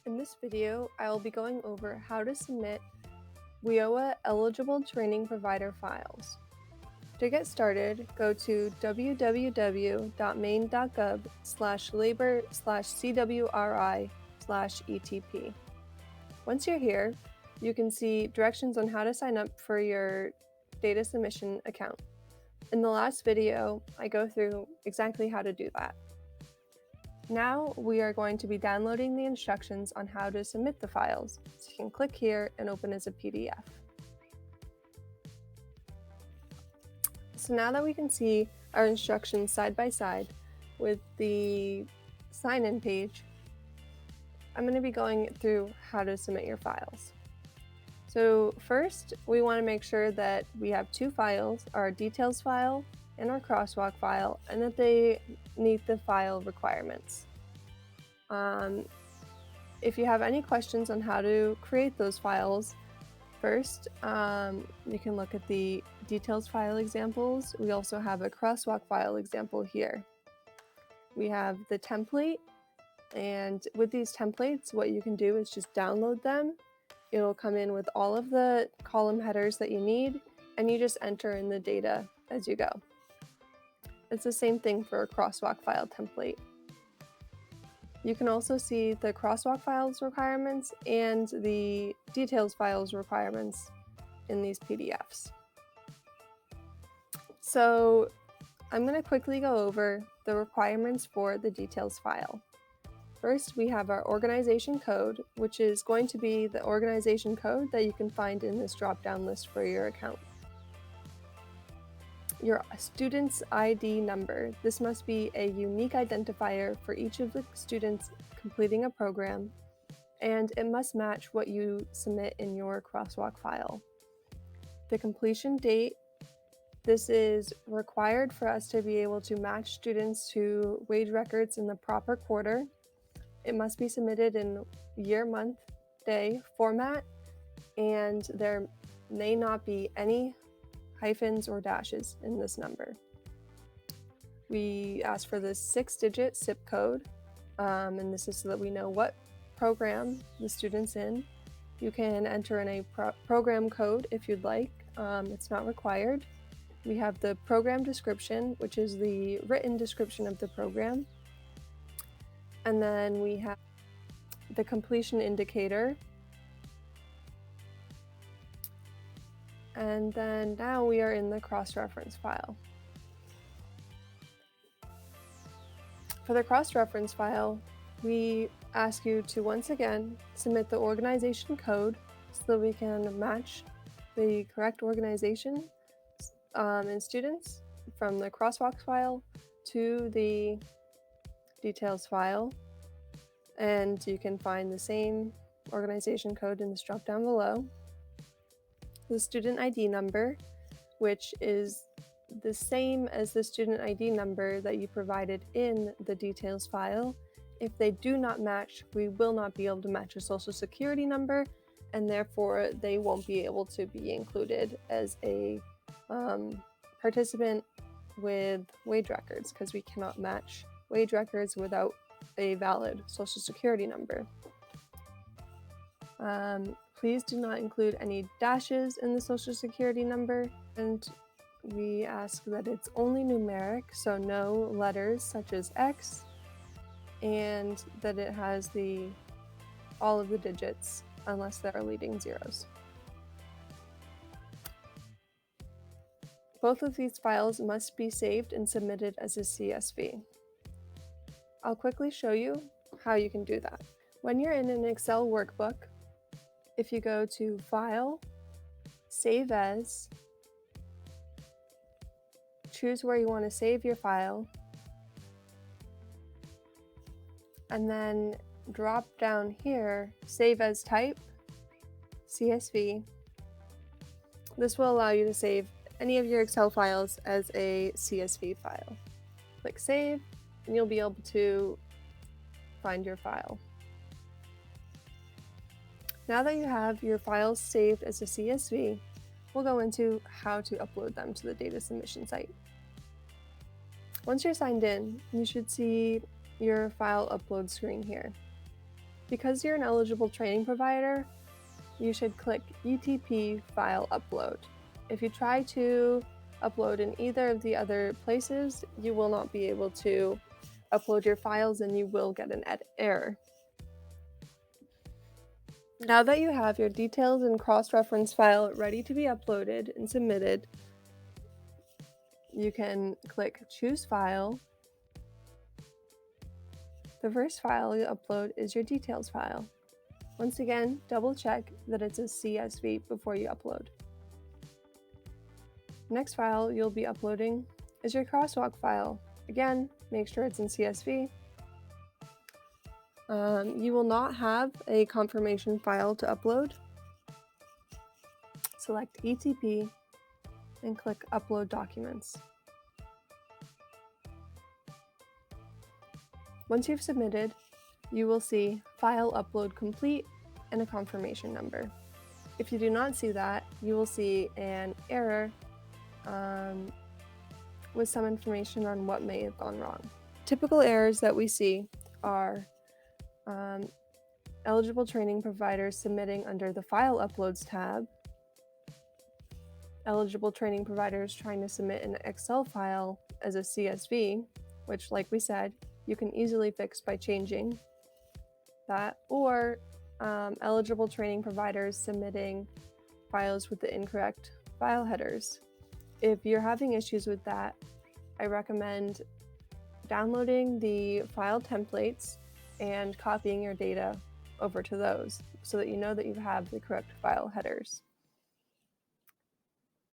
In this video, I will be going over how to submit WIOA eligible training provider files. To get started, go to www.maine.gov/labor/CWRI/ETP. Once you're here, you can see directions on how to sign up for your data submission account. In the last video, I go through exactly how to do that. Now we are going to be downloading the instructions on how to submit the files, so you can click here and open as a PDF. So now that we can see our instructions side by side with the sign-in page, I'm going to be going through how to submit your files. So first, we want to make sure that we have two files, our details file and our crosswalk file, and that they meet the file requirements. If you have any questions on how to create those files, first, you can look at the details file examples. We also have a crosswalk file example here. We have the template, and with these templates, what you can do is just download them. It'll come in with all of the column headers that you need, and you just enter in the data as you go. It's the same thing for a crosswalk file template. You can also see the crosswalk files requirements and the details files requirements in these PDFs. So I'm going to quickly go over the requirements for the details file. First, we have our organization code, which is going to be the organization code that you can find in this drop-down list for your account. Your student's ID number. This must be a unique identifier for each of the students completing a program, and it must match what you submit in your crosswalk file. The completion date. This is required for us to be able to match students to wage records in the proper quarter. It must be submitted in year, month, day format, and there may not be any hyphens or dashes in this number. We ask for the 6-digit zip code, and this is so that we know what program the student's in. You can enter in a program code if you'd like. It's not required. We have the program description, which is the written description of the program. And then we have the completion indicator. And then now we are in the cross-reference file. For the cross-reference file, we ask you to once again submit the organization code so that we can match the correct organization and students from the crosswalk file to the details file. And you can find the same organization code in this drop down below. The student ID number, which is the same as the student ID number that you provided in the details file. If they do not match, we will not be able to match a social security number, and therefore they won't be able to be included as a participant with wage records, because we cannot match wage records without a valid social security number. Please do not include any dashes in the social security number, and we ask that it's only numeric, so no letters such as X, and that it has all of the digits unless there are leading zeros. Both of these files must be saved and submitted as a CSV. I'll quickly show you how you can do that. When you're in an Excel workbook, if you go to File, Save As, choose where you want to save your file, and then drop down here, Save As Type, CSV. This will allow you to save any of your Excel files as a CSV file. Click Save, and you'll be able to find your file. Now that you have your files saved as a CSV, we'll go into how to upload them to the data submission site. Once you're signed in, you should see your file upload screen here. Because you're an eligible training provider, you should click ETP File Upload. If you try to upload in either of the other places, you will not be able to upload your files and you will get an error. Now that you have your details and cross-reference file ready to be uploaded and submitted, you can click Choose File. The first file you upload is your details file. Once again, double check that it's a CSV before you upload. The next file you'll be uploading is your crosswalk file. Again, make sure it's in CSV. You will not have a confirmation file to upload. Select ETP and click Upload Documents. Once you've submitted, you will see File Upload Complete and a confirmation number. If you do not see that, you will see an error with some information on what may have gone wrong. Typical errors that we see are eligible training providers submitting under the File Uploads tab, eligible training providers trying to submit an Excel file as a CSV, which, like we said, you can easily fix by changing that, or eligible training providers submitting files with the incorrect file headers. If you're having issues with that, I recommend downloading the file templates and copying your data over to those so that you know that you have the correct file headers.